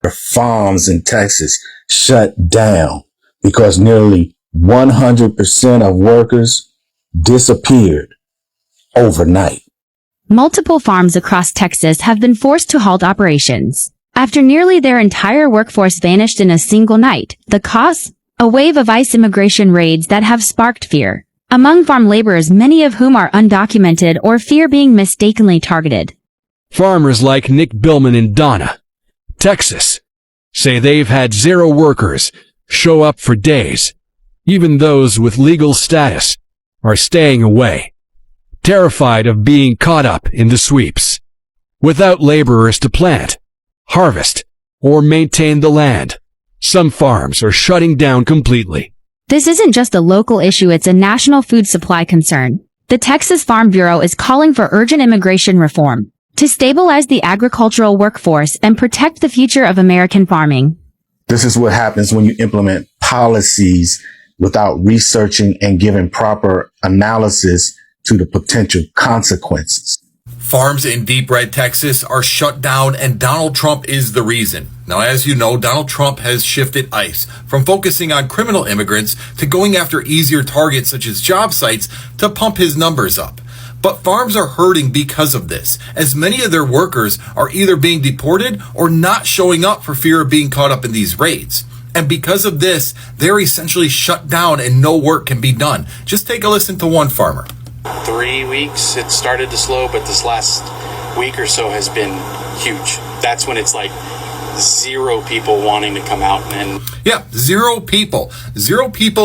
farms in Texas shut down because nearly 100% of workers disappeared overnight. Multiple farms across Texas have been forced to halt operations after nearly their entire workforce vanished in a single night. The cause? A wave of ICE immigration raids that have sparked fear among farm laborers, many of whom are undocumented or fear being mistakenly targeted. Farmers like Nick Billman in Donna, Texas, say they've had 0 workers show up for days. Even those with legal status are staying away, terrified of being caught up in the sweeps. Without laborers to plant, harvest, or maintain the land, some farms are shutting down completely. This isn't just a local issue, it's a national food supply concern. The Texas Farm Bureau is calling for urgent immigration reform to stabilize the agricultural workforce and protect the future of American farming. This is what happens when you implement policies without researching and giving proper analysis to the potential consequences. Farms in deep red Texas are shut down, and Donald Trump is the reason. Now, as you know, Donald Trump has shifted ICE from focusing on criminal immigrants to going after easier targets such as job sites to pump his numbers up. But farms are hurting because of this, as many of their workers are either being deported or not showing up for fear of being caught up in these raids. And because of this, they're essentially shut down and no work can be done. Just take a listen to one farmer. 3 weeks it started to slow, but this last week or so has been huge. That's when it's like 0 people wanting to come out. And yeah, 0 people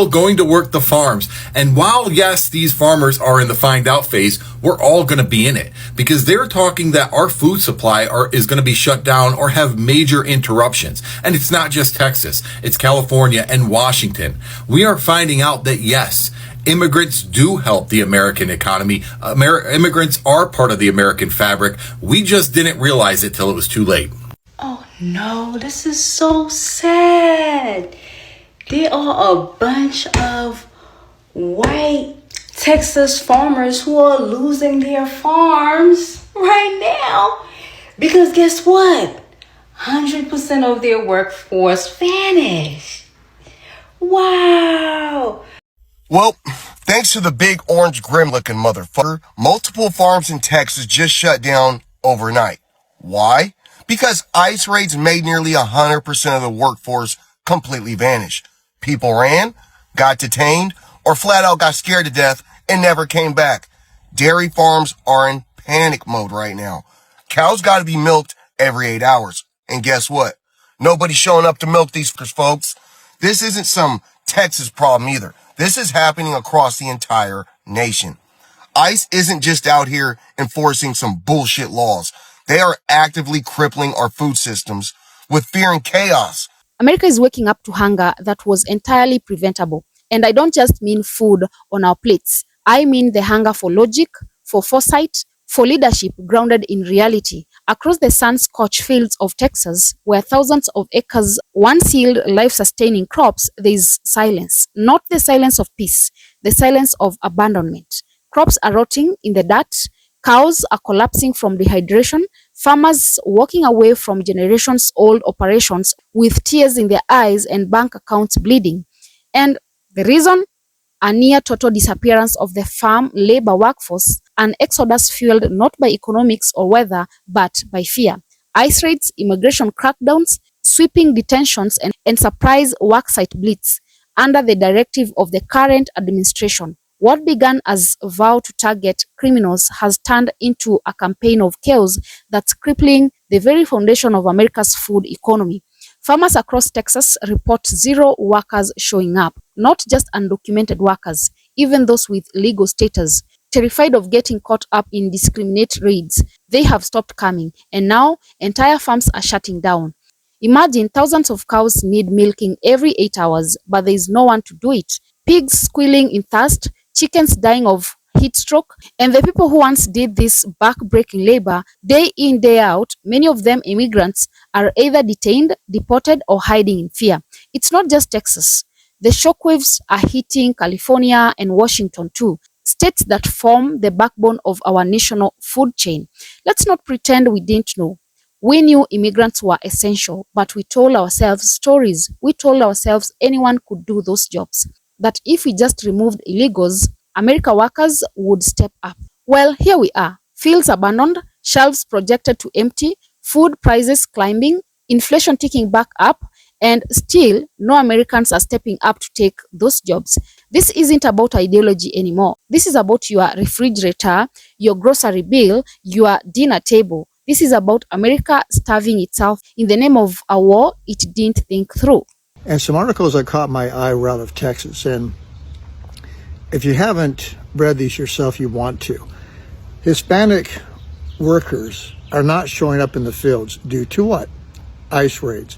going to work the farms. And while yes, these farmers are in the find out phase, we're all going to be in it, because they're talking that our food supply is going to be shut down or have major interruptions. And it's not just Texas, it's California and Washington. We are finding out that yes, immigrants do help the American economy. Immigrants are part of the American fabric. We just didn't realize it till it was too late. Oh no, this is so sad. There are a bunch of white Texas farmers who are losing their farms right now. Because guess what? 100% of their workforce vanished. Wow. Well, thanks to the big orange grim-looking motherfucker, multiple farms in Texas just shut down overnight. Why? Because ICE raids made nearly 100% of the workforce completely vanish. People ran, got detained, or flat out got scared to death and never came back. Dairy farms are in panic mode right now. Cows got to be milked every 8 hours. And guess what? Nobody's showing up to milk these folks. This isn't some Texas problem either. This is happening across the entire nation. ICE isn't just out here enforcing some bullshit laws. They are actively crippling our food systems with fear and chaos. America is waking up to hunger that was entirely preventable. And I don't just mean food on our plates. I mean the hunger for logic, for foresight, for leadership grounded in reality. Across the sun-scorched fields of Texas, where thousands of acres once yield life-sustaining crops, there is silence. Not the silence of peace, the silence of abandonment. Crops are rotting in the dirt. Cows are collapsing from dehydration. Farmers walking away from generations-old operations with tears in their eyes and bank accounts bleeding. And the reason? A near total disappearance of the farm labor workforce, an exodus fueled not by economics or weather, but by fear. ICE raids, immigration crackdowns, sweeping detentions, and surprise worksite blitz under the directive of the current administration. What began as a vow to target criminals has turned into a campaign of chaos that's crippling the very foundation of America's food economy. Farmers across Texas report 0 workers showing up, not just undocumented workers, even those with legal status. Terrified of getting caught up in indiscriminate raids, they have stopped coming, and now entire farms are shutting down. Imagine thousands of cows need milking every 8 hours, but there is no one to do it. Pigs squealing in thirst, chickens dying of heat stroke, and the people who once did this back-breaking labor day in, day out, many of them immigrants, are either detained, deported, or hiding in fear. It's not just Texas. The shockwaves are hitting California and Washington too, states that form the backbone of our national food chain. Let's not pretend we didn't know. We knew immigrants were essential, but we told ourselves stories. We told ourselves anyone could do those jobs. That if we just removed illegals, America workers would step up. Well, here we are. Fields abandoned, shelves projected to empty, food prices climbing, inflation ticking back up, and still no Americans are stepping up to take those jobs. This isn't about ideology anymore. This is about your refrigerator, your grocery bill, your dinner table. This is about America starving itself in the name of a war it didn't think through. And some articles that caught my eye were out of Texas. And if you haven't read these yourself, you want to. Hispanic workers are not showing up in the fields due to what? ICE raids.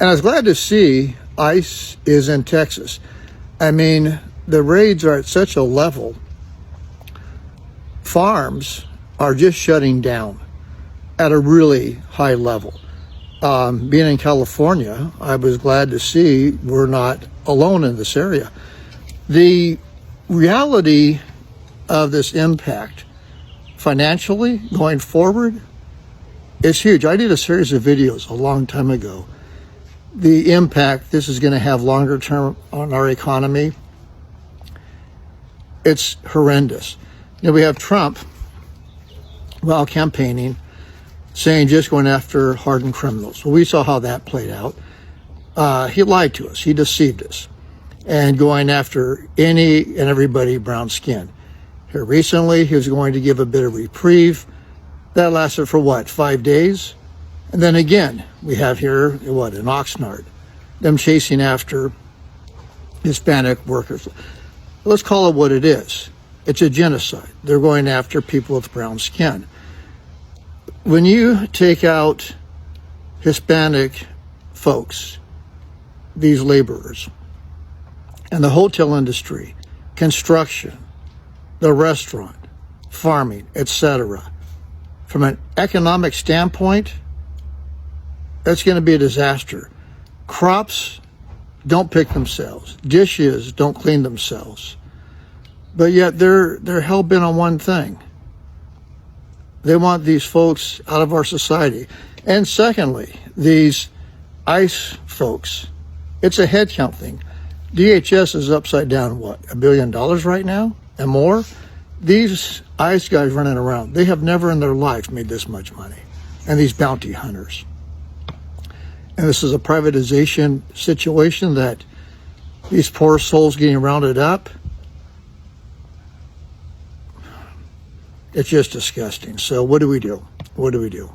And I was glad to see ICE is in Texas. I mean, the raids are at such a level. Farms are just shutting down at a really high level. Being in California, I was glad to see we're not alone in this area. The reality of this impact financially going forward is huge. I did a series of videos a long time ago. The impact this is going to have longer term on our economy, it's horrendous. You know, we have Trump, while campaigning, saying just going after hardened criminals. Well, we saw how that played out. He lied to us. He deceived us. And going after any and everybody brown skin. Here recently, he was going to give a bit of reprieve. That lasted for what, 5 days? And then again, we have here, what, in Oxnard, them chasing after Hispanic workers. Let's call it what it is. It's a genocide. They're going after people with brown skin. When you take out Hispanic folks, these laborers, and the hotel industry, construction, the restaurant, farming, etc., from an economic standpoint, that's going to be a disaster. Crops don't pick themselves. Dishes don't clean themselves. But yet they're hell-bent on one thing. They want these folks out of our society. And secondly, these ICE folks, it's a headcount thing. DHS is upside down, what, $1 billion right now and more? These ICE guys running around, they have never in their life made this much money. And these bounty hunters. And this is a privatization situation that these poor souls getting rounded up. It's just disgusting. So what do we do? What do we do?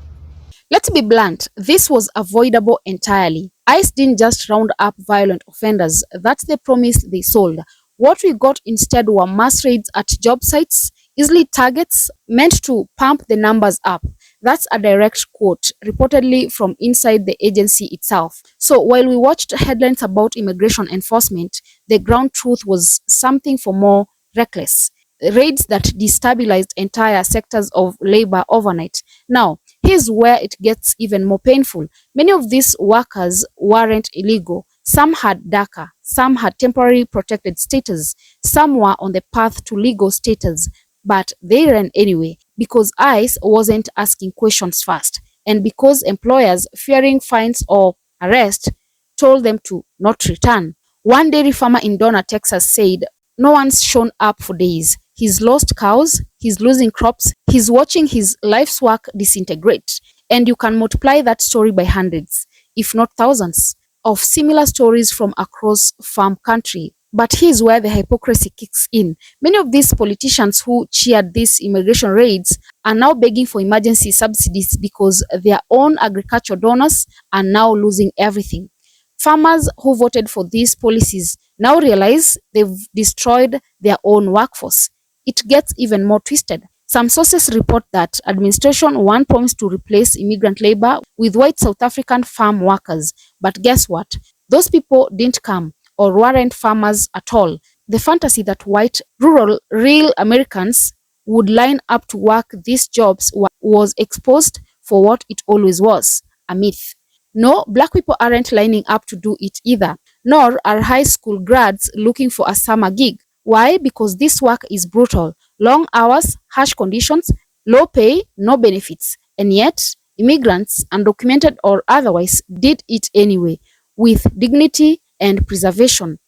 Let's be blunt. This was avoidable entirely. ICE didn't just round up violent offenders. That's the promise they sold. What we got instead were mass raids at job sites, easily targets meant to pump the numbers up. That's a direct quote, reportedly from inside the agency itself. So while we watched headlines about immigration enforcement, the ground truth was something for more reckless. Raids that destabilized entire sectors of labor overnight. Now, here's where it gets even more painful. Many of these workers weren't illegal. Some had DACA, some had temporary protected status, some were on the path to legal status, but they ran anyway because ICE wasn't asking questions first, and because employers, fearing fines or arrest, told them to not return. One dairy farmer in Donna, Texas said, "No one's shown up for days. He's lost cows, he's losing crops, he's watching his life's work disintegrate." And you can multiply that story by hundreds, if not thousands, of similar stories from across farm country. But here's where the hypocrisy kicks in. Many of these politicians who cheered these immigration raids are now begging for emergency subsidies because their own agriculture donors are now losing everything. Farmers who voted for these policies now realize they've destroyed their own workforce. It gets even more twisted. Some sources report that administration one promised to replace immigrant labor with white South African farm workers. But guess what? Those people didn't come or weren't farmers at all. The fantasy that white, rural, real Americans would line up to work these jobs was exposed for what it always was, a myth. No, black people aren't lining up to do it either, nor are high school grads looking for a summer gig. Why? Because this work is brutal. Long hours, harsh conditions, low pay, no benefits. And yet Immigrants, undocumented or otherwise, did it anyway, with dignity and preservation.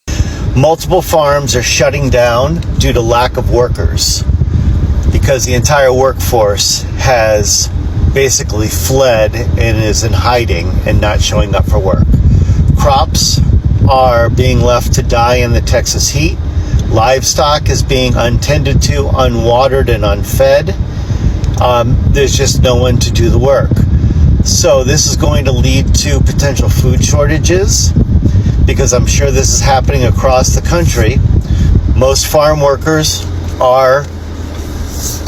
Multiple farms are shutting down due to lack of workers because the entire workforce has basically fled and is in hiding and not showing up for work. Crops are being left to die in the Texas heat. Livestock is being untended to, unwatered, and unfed. There's just no one to do the work. So this is going to lead to potential food shortages, because I'm sure this is happening across the country. Most farm workers are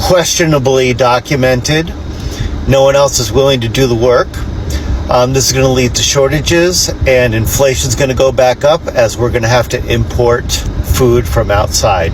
questionably documented. No one else is willing to do the work. This is going to lead to shortages, and inflation is going to go back up as we're going to have to import food from outside.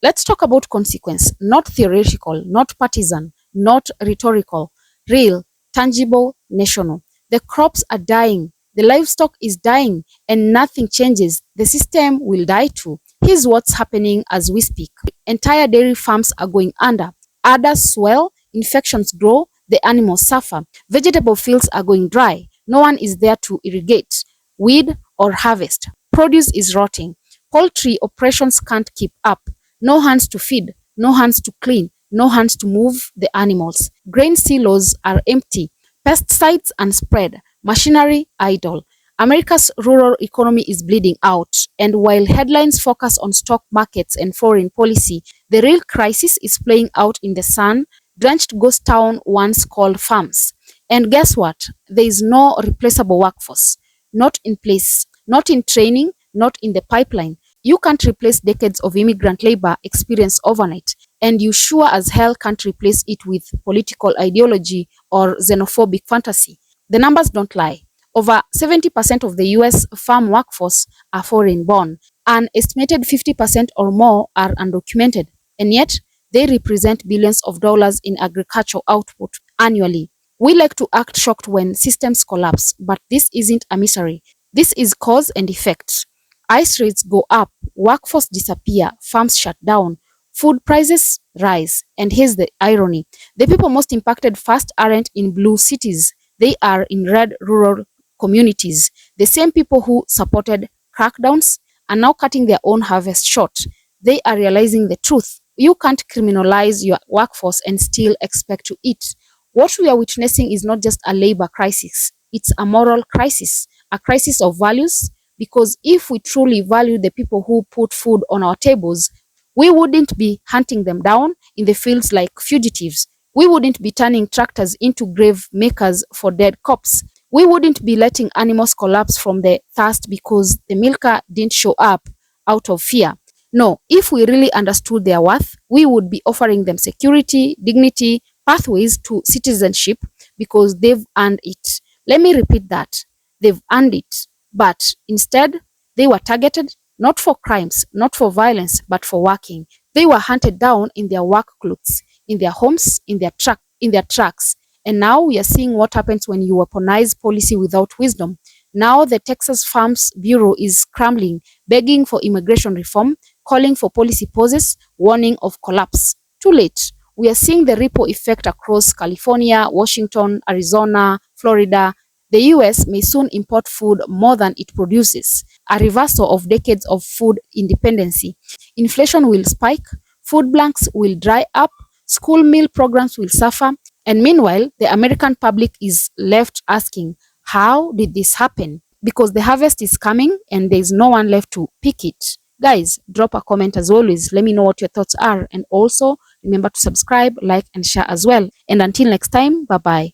Let's talk about consequence, not theoretical, not partisan, not rhetorical, real, tangible, national. The crops are dying, the livestock is dying, and nothing changes. The system will die too. Here's what's happening as we speak. Entire dairy farms are going under. Udders swell, infections grow, the animals suffer. Vegetable fields are going dry. No one is there to irrigate, weed, or harvest. Produce is rotting. Poultry operations can't keep up. No hands to feed, no hands to clean, no hands to move the animals. Grain silos are empty. Pesticides unspread, machinery idle. America's rural economy is bleeding out, and while headlines focus on stock markets and foreign policy, the real crisis is playing out in the sun-drenched ghost town once called farms. And guess what? There is no replaceable workforce. Not in place, not in training, not in the pipeline. You can't replace decades of immigrant labor experience overnight, and you sure as hell can't replace it with political ideology or xenophobic fantasy. The numbers don't lie. Over 70% of the US farm workforce are foreign-born. An estimated 50% or more are undocumented, and yet they represent billions of dollars in agricultural output annually. We like to act shocked when systems collapse, but this isn't a misery. This is cause and effect. Ice rates go up, workforce disappear, farms shut down, food prices rise. And here's the irony. The people most impacted first aren't in blue cities. They are in red rural communities. The same people who supported crackdowns are now cutting their own harvest short. They are realizing the truth. You can't criminalize your workforce and still expect to eat. What we are witnessing is not just a labor crisis. It's a moral crisis, a crisis of values. Because if we truly value the people who put food on our tables, we wouldn't be hunting them down in the fields like fugitives. We wouldn't be turning tractors into grave makers for dead cops. We wouldn't be letting animals collapse from the thirst because the milker didn't show up out of fear. No, if we really understood their worth, we would be offering them security, dignity, pathways to citizenship because they've earned it. Let me repeat that. They've earned it. But instead, they were targeted not for crimes, not for violence, but for working. They were hunted down in their work clothes, in their homes, in their trucks. And now we are seeing what happens when you weaponize policy without wisdom. Now the Texas Farms Bureau is scrambling, begging for immigration reform, calling for policy pauses, warning of collapse. Too late. We are seeing the ripple effect across California, Washington, Arizona, Florida. The US may soon import food more than it produces, a reversal of decades of food independency. Inflation will spike, food banks will dry up, school meal programs will suffer, and meanwhile, the American public is left asking, how did this happen? Because the harvest is coming and there is no one left to pick it. Guys, drop a comment as always. Let me know what your thoughts are. And also, remember to subscribe, like, and share as well. And until next time, bye-bye.